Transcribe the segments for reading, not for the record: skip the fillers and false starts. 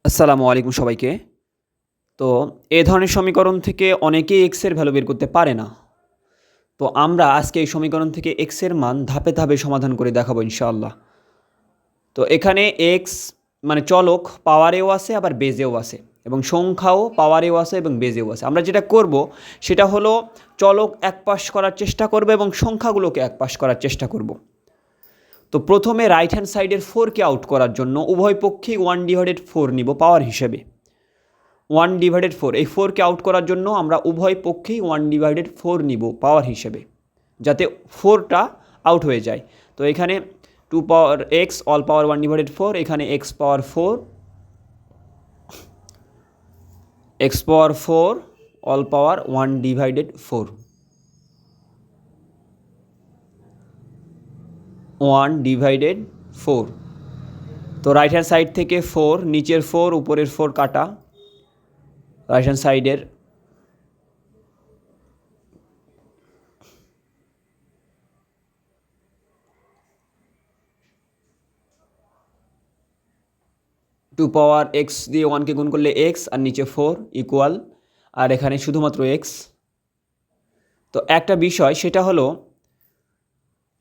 আসসালামু আলাইকুম সবাইকে। তো এ ধরনের সমীকরণ থেকে অনেকেই x এর ভ্যালু বের করতে পারে না। তো আমরা আজকে এই সমীকরণ থেকে x এর মান ধাপে ধাপে সমাধান করে দেখাবো ইনশাআল্লাহ। তো এখানে x মানে চলক পাওয়ারেও আছে আবার বেজেও আছে এবং সংখ্যাও পাওয়ারেও আছে এবং বেজেও আছে। আমরা যেটা করব সেটা হলো চলক একপাশ করার চেষ্টা করব এবং সংখ্যাগুলোকে একপাশ করার চেষ্টা করব। তো প্রথমে রাইট হ্যান্ড সাইডের 4কে আউট করার জন্য উভয় পক্ষেই 1/4 নিব পাওয়ার হিসেবে। 1/4 এই 4কে আউট করার জন্য আমরা উভয় পক্ষেই 1/4 নিব পাওয়ার হিসেবে, যাতে 4টা আউট হয়ে যায়। তো এখানে 2 পাওয়ার x অল পাওয়ার 1/4, এখানে x পাওয়ার 4 অল পাওয়ার 1/4 1/4। তো রাইট হ্যান্ড সাইড থেকে 4, নিচের 4 উপরের 4 কাটা, রাইট হ্যান্ড সাইডের 2 পাওয়ার x দিয়ে 1কে গুণ করলে x আর নিচে 4 ইকুয়াল, আর এখানে শুধুমাত্র x। তো একটা বিষয় সেটা হলো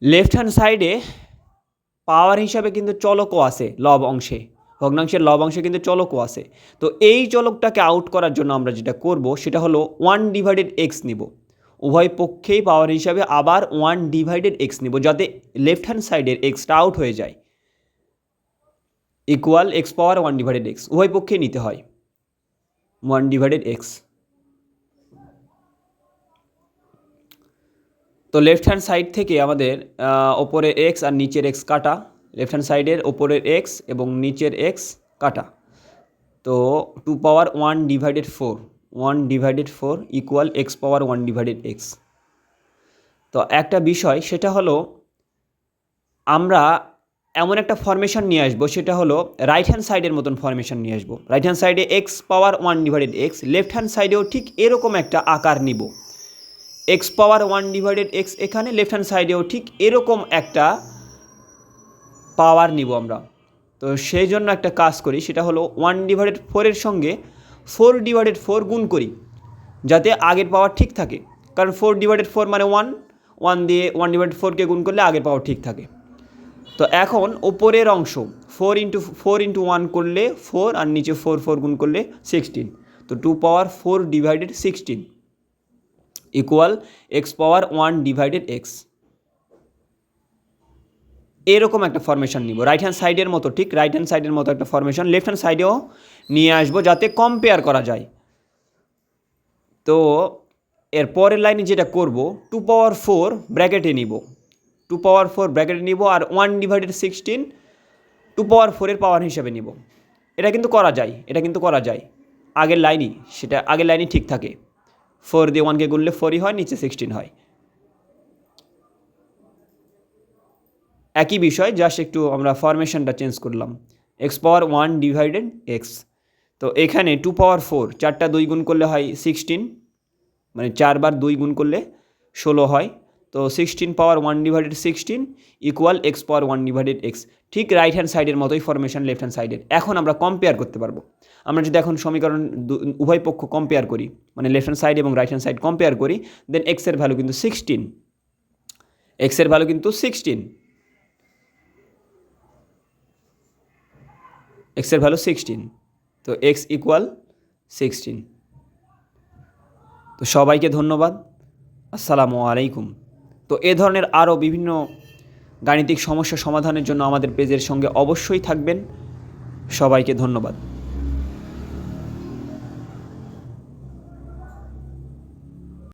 লেফট হ্যান্ড সাইডে পাওয়ার হিসাবে কিন্তু চলকও আছে, লব অংশে, ভগ্নাংশের লব অংশে কিন্তু চলকও আছে। তো এই চলকটাকে আউট করার জন্য আমরা যেটা করব সেটা হলো 1/x নিব, উভয় পক্ষেই পাওয়ার হিসাবে আবার 1/x নিব, যাতে লেফট হ্যান্ড সাইডের এক্সটা আউট হয়ে যায়। ইকুয়াল x পাওয়ার 1/x, উভয় পক্ষেই নিতে হয় 1/x। তো লেফট হ্যান্ড সাইড থেকে আমাদের ওপরে x আর নিচের x কাটা, লেফট হ্যান্ড সাইডের ওপরের x এবং নিচের x কাটা। তো 2 পাওয়ার 1/4 ইকুয়াল x পাওয়ার 1/x। তো একটা বিষয় সেটা হলো আমরা এমন একটা ফরমেশন নিয়ে আসবো, সেটা হলো রাইট হ্যান্ড সাইডের মতন ফরমেশন নিয়ে আসবো। রাইট হ্যান্ড সাইডে x পাওয়ার 1/x, লেফট হ্যান্ড সাইডেও ঠিক এরকম একটা আকার নিব। x পাওয়ার 1/x এখানে, লেফট হ্যান্ড সাইডেও ঠিক এরকম একটা পাওয়ার নিব আমরা। তো সেই জন্য একটা কাজ করি, সেটা হলো 1/4 সঙ্গে 4/4 গুণ করি, যাতে আগের পাওয়ার ঠিক থাকে। কারণ 4/4 মানে 1 দিয়ে 1/4কে গুণ করলে আগের পাওয়ার ঠিক থাকে। তো এখন ওপরের অংশ 4 × 1 করলে 4, আর নিচে 4 গুণ করলে 16। তো 2 পাওয়ার 4/16 ইকুয়াল x পাওয়ার 1/x। এরকম একটা ফরমেশন নিব, রাইট হ্যান্ড সাইডের মতো, ঠিক রাইট হ্যান্ড সাইডের মতো একটা ফরমেশন লেফট হ্যান্ড সাইডেও নিয়ে আসবো, যাতে কম্পেয়ার করা যায়। তো এর পরের লাইনে যেটা করব, 2 পাওয়ার 4 ব্র্যাকেটে নিব, 2 পাওয়ার 4 ব্র্যাকেটে নিব, আর 1/16 2 পাওয়ার 4 পাওয়ার হিসাবে নিব। এটা কিন্তু করা যায়, আগের লাইনই ঠিক থাকে। 4 দিয়ে 1কে গুনলে 4ই হয়, নিচে 16 হয়। একই বিষয়, জাস্ট একটু আমরা ফরমেশনটা চেঞ্জ করলাম। x পাওয়ার 1/x। তো এখানে 2 পাওয়ার 4 4টা 2 গুণ করলে হয় 16, মানে 4 বার 2 গুণ করলে 16 হয়। তো 16 পাওয়ার 1/16 ইকুয়াল x পাওয়ার 1/x। ঠিক রাইট হ্যান্ড সাইডের মতোই ফরমেশন লেফট হ্যান্ড সাইডের। এখন আমরা কম্পেয়ার করতে পারবো। আমরা যদি এখন সমীকরণ উভয় পক্ষ কম্পেয়ার করি, মানে লেফট হ্যান্ড সাইড এবং রাইট হ্যান্ড সাইড কম্পেয়ার করি, দেন x এর ভ্যালু কিন্তু 16, x এর ভ্যালু কিন্তু 16, x এর ভ্যালু 16। তো x ইকুয়াল 16। তো সবাইকে ধন্যবাদ, আসসালামু আলাইকুম। তো এ ধরনের আরও বিভিন্ন গাণিতিক সমস্যা সমাধানের জন্য আমাদের পেজের সঙ্গে অবশ্যই থাকবেন। সবাইকে ধন্যবাদ।